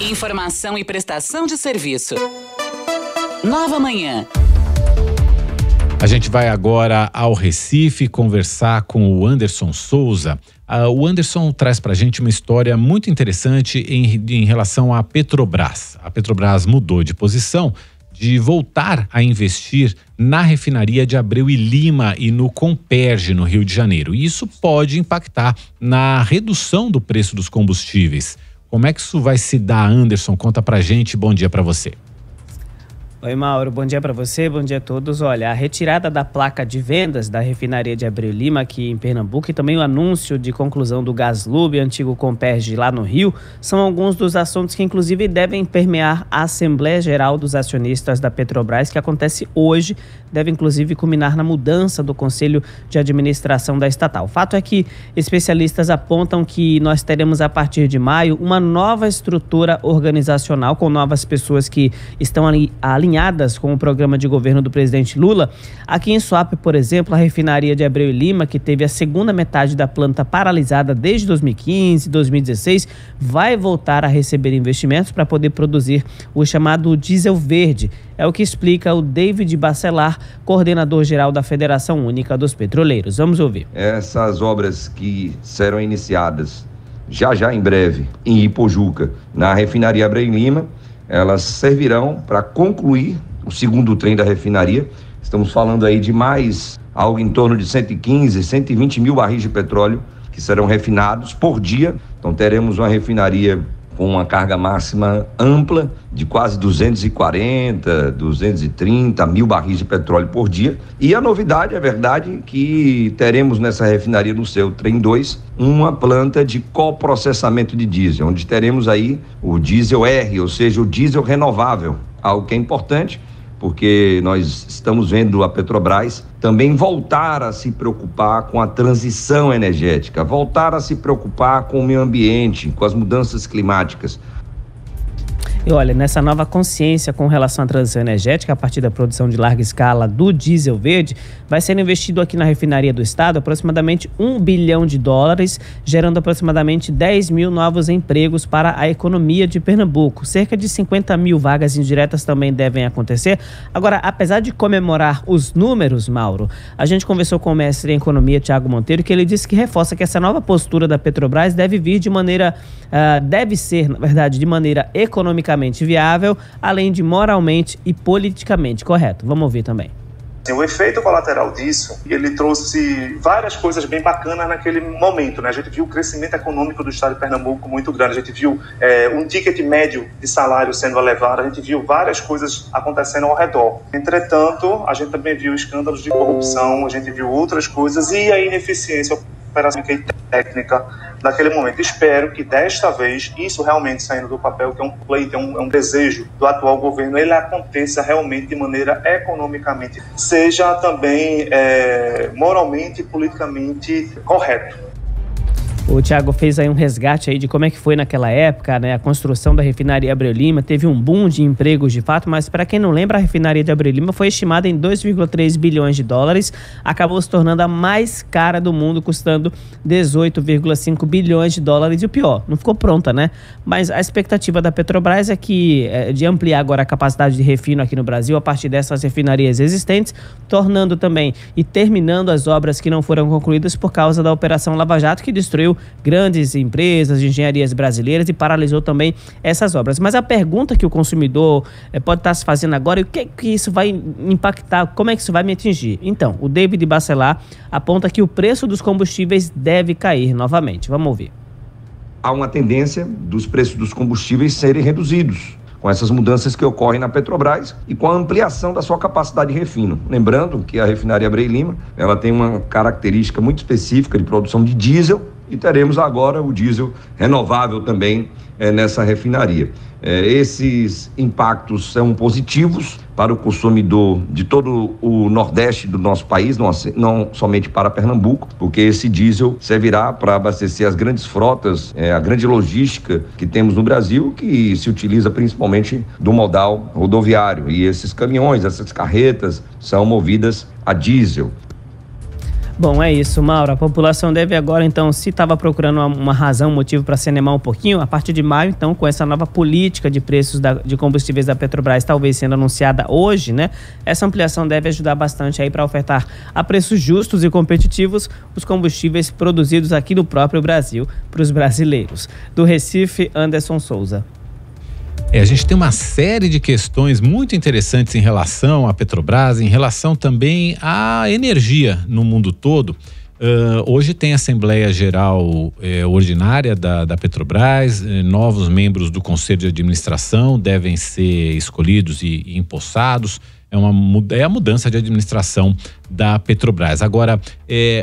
Informação e prestação de serviço. Nova Manhã. A gente vai agora ao Recife conversar com o Anderson Souza. O Anderson traz pra gente uma história muito interessante em relação à Petrobras. A Petrobras mudou de posição, de voltar a investir na refinaria de Abreu e Lima e no Comperj, no Rio de Janeiro. E isso pode impactar na redução do preço dos combustíveis. Como é que isso vai se dar, Anderson? Conta pra gente. Bom dia pra você. Oi, Mauro, bom dia para você, bom dia a todos. Olha, a retirada da placa de vendas da refinaria de Abreu e Lima aqui em Pernambuco e também o anúncio de conclusão do Gaslub, antigo Comperj lá no Rio, são alguns dos assuntos que inclusive devem permear a Assembleia Geral dos Acionistas da Petrobras, que acontece hoje, deve inclusive culminar na mudança do Conselho de Administração da estatal. O fato é que especialistas apontam que nós teremos a partir de maio uma nova estrutura organizacional com novas pessoas que estão alinhadas com o programa de governo do presidente Lula. Aqui em Suape, por exemplo, a refinaria de Abreu e Lima, que teve a segunda metade da planta paralisada desde 2015, 2016, vai voltar a receber investimentos para poder produzir o chamado diesel verde. É o que explica o David Bacelar, coordenador-geral da Federação Única dos Petroleiros. Vamos ouvir. Essas obras que serão iniciadas já em breve em Ipojuca, na refinaria Abreu e Lima, elas servirão para concluir o segundo trem da refinaria. Estamos falando aí de mais algo em torno de 115, 120 mil barris de petróleo que serão refinados por dia. Então teremos uma refinaria com uma carga máxima ampla de quase 240, 230 mil barris de petróleo por dia. E a novidade, é verdade, que teremos nessa refinaria, no seu trem 2, uma planta de coprocessamento de diesel, onde teremos aí o diesel R, ou seja, o diesel renovável, algo que é importante, porque nós estamos vendo a Petrobras também voltar a se preocupar com a transição energética, voltar a se preocupar com o meio ambiente, com as mudanças climáticas. E olha, nessa nova consciência com relação à transição energética, a partir da produção de larga escala do diesel verde, vai ser investido aqui na refinaria do estado aproximadamente US$1 bilhão, gerando aproximadamente 10 mil novos empregos para a economia de Pernambuco. Cerca de 50 mil vagas indiretas também devem acontecer. Agora, apesar de comemorar os números, Mauro, a gente conversou com o mestre em economia, Thiago Monteiro, que ele disse que reforça que essa nova postura da Petrobras deve vir de maneira, deve ser, na verdade, de maneira economicamente viável, além de moralmente e politicamente correto. Vamos ouvir também. O efeito colateral disso, ele trouxe várias coisas bem bacanas naquele momento, né? A gente viu o crescimento econômico do estado de Pernambuco muito grande, a gente viu um ticket médio de salário sendo elevado, a gente viu várias coisas acontecendo ao redor. Entretanto, a gente também viu escândalos de corrupção, a gente viu outras coisas e a ineficiência operacional e técnica naquele momento. Espero que desta vez, isso realmente saindo do papel, que é um pleito, é um desejo do atual governo, ele aconteça realmente de maneira economicamente, seja também moralmente e politicamente correto. O Thiago fez aí um resgate aí de como é que foi naquela época, né? A construção da refinaria Abreu e Lima teve um boom de empregos de fato, mas para quem não lembra, a refinaria de Abreu e Lima foi estimada em US$2,3 bilhões, acabou se tornando a mais cara do mundo, custando US$18,5 bilhões. E o pior, não ficou pronta, né? Mas a expectativa da Petrobras é que de ampliar agora a capacidade de refino aqui no Brasil a partir dessas refinarias existentes, tornando também e terminando as obras que não foram concluídas por causa da Operação Lava Jato, que destruiu grandes empresas de engenharias brasileiras e paralisou também essas obras. Mas a pergunta que o consumidor pode estar se fazendo agora é o que isso vai impactar, como é que isso vai me atingir? Então, o David Bacelar aponta que o preço dos combustíveis deve cair novamente. Vamos ouvir. Há uma tendência dos preços dos combustíveis serem reduzidos com essas mudanças que ocorrem na Petrobras e com a ampliação da sua capacidade de refino. Lembrando que a refinaria Abreu e Lima, ela tem uma característica muito específica de produção de diesel, e teremos agora o diesel renovável também nessa refinaria. Esses impactos são positivos para o consumidor de todo o Nordeste do nosso país, não somente para Pernambuco, porque esse diesel servirá para abastecer as grandes frotas, a grande logística que temos no Brasil, que se utiliza principalmente do modal rodoviário. E esses caminhões, essas carretas, são movidas a diesel. Bom, é isso, Mauro. A população deve agora, então, se estava procurando uma razão, um motivo para se animar um pouquinho, a partir de maio, então, com essa nova política de preços de combustíveis da Petrobras, talvez sendo anunciada hoje, né? Essa ampliação deve ajudar bastante aí para ofertar a preços justos e competitivos os combustíveis produzidos aqui no próprio Brasil para os brasileiros. Do Recife, Anderson Souza. A gente tem uma série de questões muito interessantes em relação à Petrobras, em relação também à energia no mundo todo. Hoje tem a Assembleia Geral Ordinária da Petrobras, novos membros do Conselho de Administração devem ser escolhidos e empossados. É a mudança de administração da Petrobras. Agora,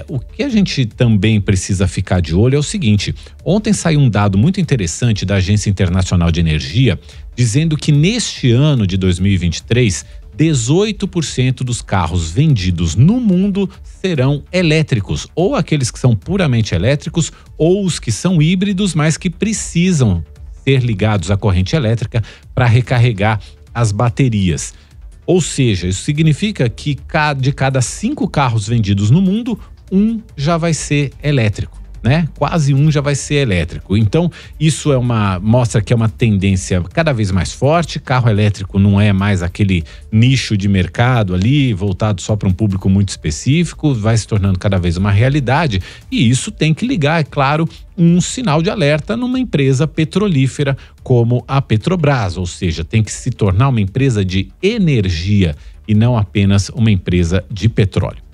o que a gente também precisa ficar de olho é o seguinte: ontem saiu um dado muito interessante da Agência Internacional de Energia, dizendo que neste ano de 2023, 18% dos carros vendidos no mundo serão elétricos, ou aqueles que são puramente elétricos, ou os que são híbridos, mas que precisam ser ligados à corrente elétrica para recarregar as baterias. Ou seja, isso significa que de cada 5 carros vendidos no mundo, 1 já vai ser elétrico, né? Quase 1 já vai ser elétrico. Então, isso mostra que é uma tendência cada vez mais forte. Carro elétrico não é mais aquele nicho de mercado ali, voltado só para um público muito específico, vai se tornando cada vez uma realidade. E isso tem que ligar, é claro, um sinal de alerta numa empresa petrolífera como a Petrobras, ou seja, tem que se tornar uma empresa de energia e não apenas uma empresa de petróleo.